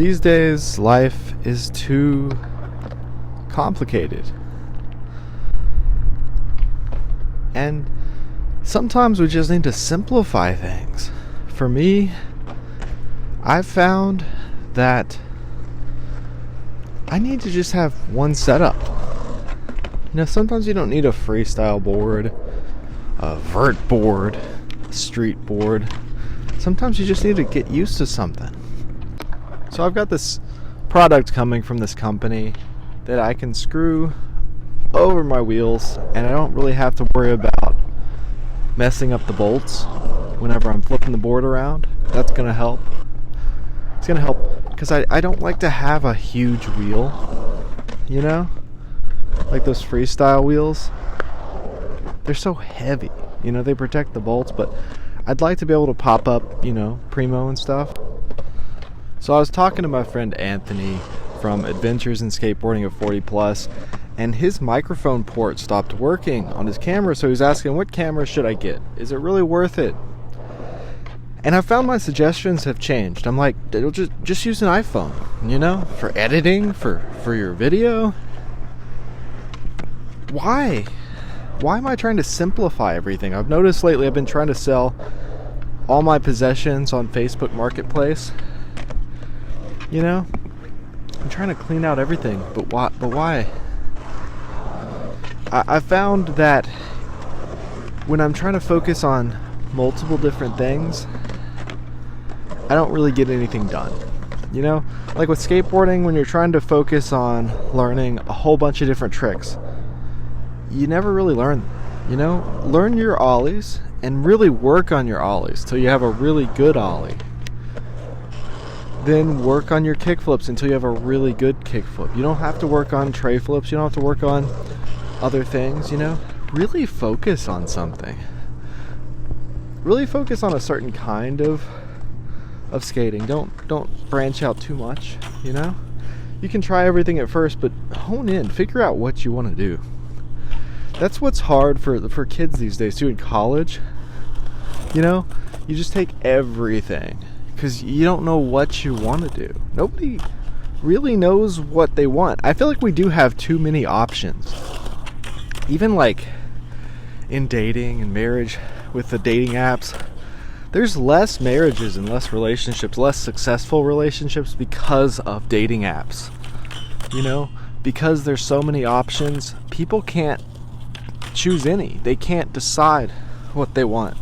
These days, life is too complicated. And sometimes we just need to simplify things. For me, I've found that I need to just have one setup. Sometimes you don't need a freestyle board, a vert board, a street board. Sometimes you just need to get used to something. So I've got this product coming from this company that I can screw over my wheels, and I don't really have to worry about messing up the bolts whenever I'm flipping the board around. That's going to help. It's going to help because I don't like to have a huge wheel, like those freestyle wheels. They're so heavy, they protect the bolts, but I'd like to be able to pop up, Primo and stuff. So I was talking to my friend Anthony from Adventures in Skateboarding at 40 Plus, and his microphone port stopped working on his camera, so he's asking, what camera should I get? Is it really worth it? And I found my suggestions have changed. I'm like, just use an iPhone, for editing, for your video. Why? Why am I trying to simplify everything? I've noticed lately I've been trying to sell all my possessions on Facebook Marketplace. I'm trying to clean out everything, but why? I found that when I'm trying to focus on multiple different things, I don't really get anything done. Like with skateboarding, when you're trying to focus on learning a whole bunch of different tricks, you never really learn. Learn your ollies and really work on your ollies till you have a really good ollie. Then work on your kickflips until you have a really good kickflip. You don't have to work on tray flips. You don't have to work on other things, Really focus on something. Really focus on a certain kind of skating. Don't branch out too much, You can try everything at first, but hone in. Figure out what you want to do. That's what's hard for kids these days, too, in college. You just take everything. Because you don't know what you want to do. Nobody really knows what they want. I feel like we do have too many options. Even like in dating and marriage with the dating apps, there's less marriages and less relationships, less successful relationships because of dating apps. Because there's so many options, people can't choose any. They can't decide what they want.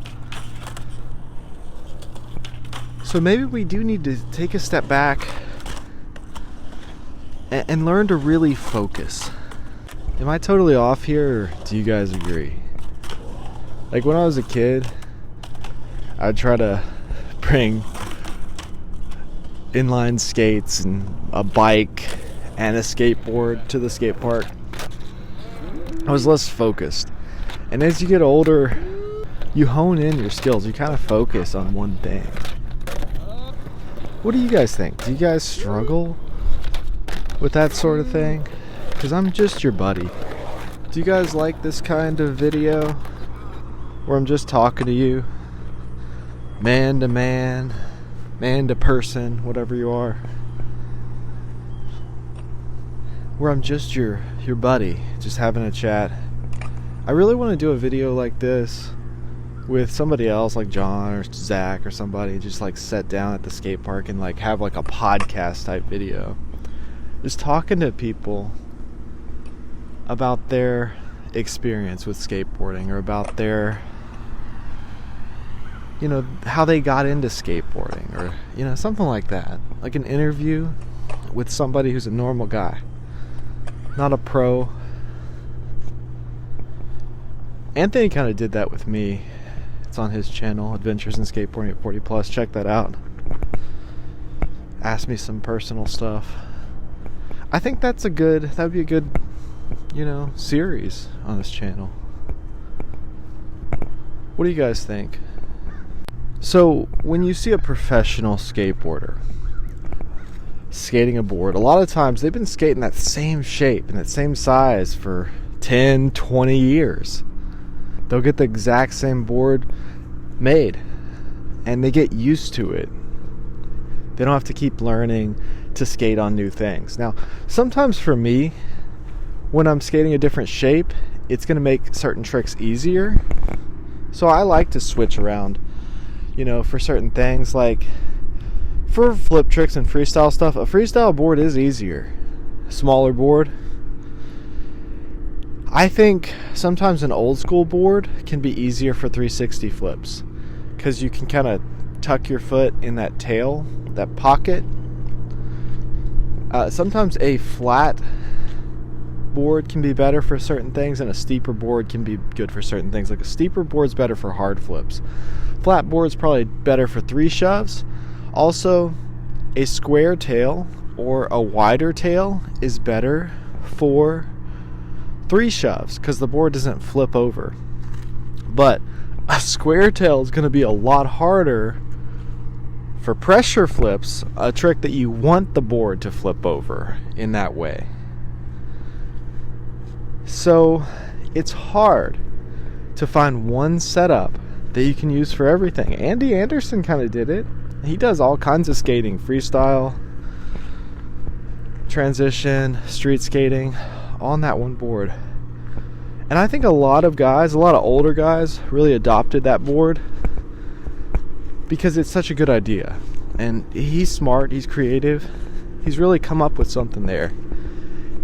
So maybe we do need to take a step back and learn to really focus. Am I totally off here, or do you guys agree? Like when I was a kid, I'd try to bring inline skates and a bike and a skateboard to the skate park. I was less focused. And as you get older, you hone in your skills. You kind of focus on one thing. What do you guys think? Do you guys struggle with that sort of thing? Because I'm just your buddy. Do you guys like this kind of video where I'm just talking to you? Man to man, man to person, whatever you are. Where I'm just your buddy, just having a chat. I really want to do a video like this with somebody else, like John or Zach or somebody, just like sit down at the skate park and like have like a podcast type video, just talking to people about their experience with skateboarding, or about their, how they got into skateboarding, or something like that, like an interview with somebody who's a normal guy, not a pro. Anthony kind of did that with me. It's on his channel, Adventures in Skateboarding at 40 Plus. Check that out. Ask me some personal stuff. I think that'd be a good, series on this channel. What do you guys think? So, when you see a professional skateboarder skating a board, a lot of times they've been skating that same shape and that same size for 10, 20 years. They'll get the exact same board made, and they get used to it. They don't have to keep learning to skate on new things. Now, sometimes for me, when I'm skating a different shape, it's going to make certain tricks easier. So I like to switch around, for certain things. Like for flip tricks and freestyle stuff, a freestyle board is easier. Smaller board. I think sometimes an old school board can be easier for 360 flips because you can kind of tuck your foot in that tail, that pocket. Sometimes a flat board can be better for certain things, and a steeper board can be good for certain things. Like a steeper board's better for hard flips. Flat board's probably better for 3 shoves. Also, a square tail or a wider tail is better for 3 shoves because the board doesn't flip over. But a square tail is going to be a lot harder for pressure flips, a trick that you want the board to flip over in that way. So it's hard to find one setup that you can use for everything. Andy Anderson kind of did it. He does all kinds of skating, freestyle, transition, street skating, on that one board. And I think a lot of older guys really adopted that board because it's such a good idea. And he's smart, he's creative, he's really come up with something there.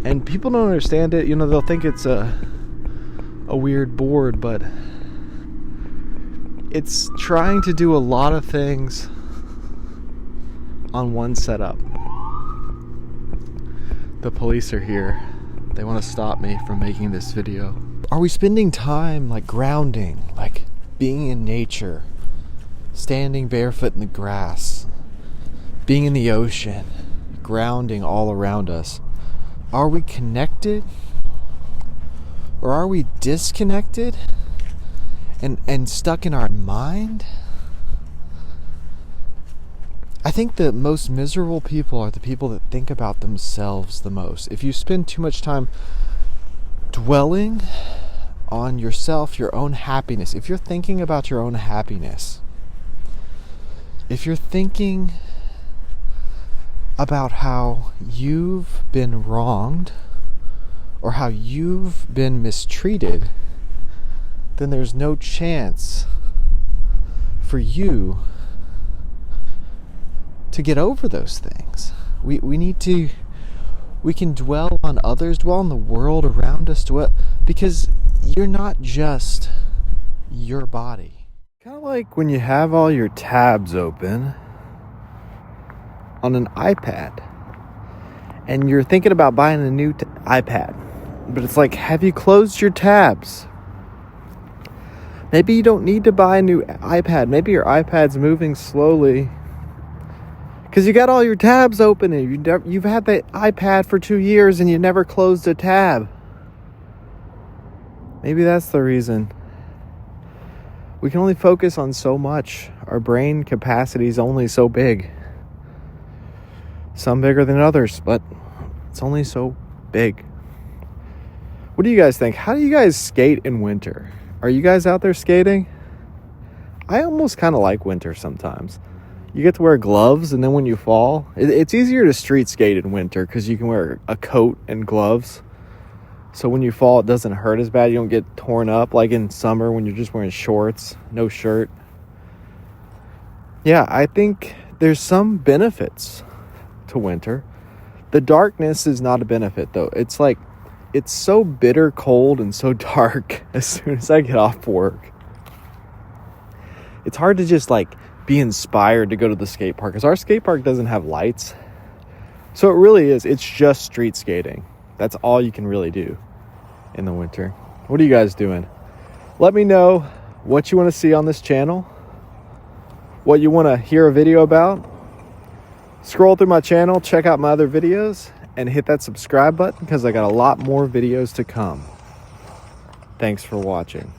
And people don't understand it. They'll think it's a weird board, but it's trying to do a lot of things on one setup. The police are here. They want to stop me from making this video. Are we spending time like grounding, like being in nature, standing barefoot in the grass, being in the ocean, grounding all around us? Are we connected? Or are we disconnected and stuck in our mind? I think the most miserable people are the people that think about themselves the most. If you spend too much time dwelling on yourself, your own happiness, if you're thinking about your own happiness, if you're thinking about how you've been wronged or how you've been mistreated, then there's no chance for you to get over those things. We can dwell on others, dwell on the world around us, because you're not just your body. Kind of like when you have all your tabs open on an iPad and you're thinking about buying a new iPad, but it's like, have you closed your tabs? Maybe you don't need to buy a new iPad. Maybe your iPad's moving slowly because you got all your tabs open and you've had the iPad for 2 years and you never closed a tab. Maybe that's the reason. We can only focus on so much. Our brain capacity is only so big. Some bigger than others, but it's only so big. What do you guys think? How do you guys skate in winter? Are you guys out there skating? I almost kind of like winter sometimes. You get to wear gloves, and then when you fall, it's easier to street skate in winter because you can wear a coat and gloves. So when you fall, it doesn't hurt as bad. You don't get torn up like in summer when you're just wearing shorts, no shirt. Yeah, I think there's some benefits to winter. The darkness is not a benefit, though. It's like, it's so bitter cold and so dark as soon as I get off work. It's hard to just like be inspired to go to the skate park because our skate park doesn't have lights. So it really is. It's just street skating. That's all you can really do in the winter. What are you guys doing? Let me know what you want to see on this channel, what you want to hear a video about. Scroll through my channel, check out my other videos, and hit that subscribe button because I got a lot more videos to come. Thanks for watching.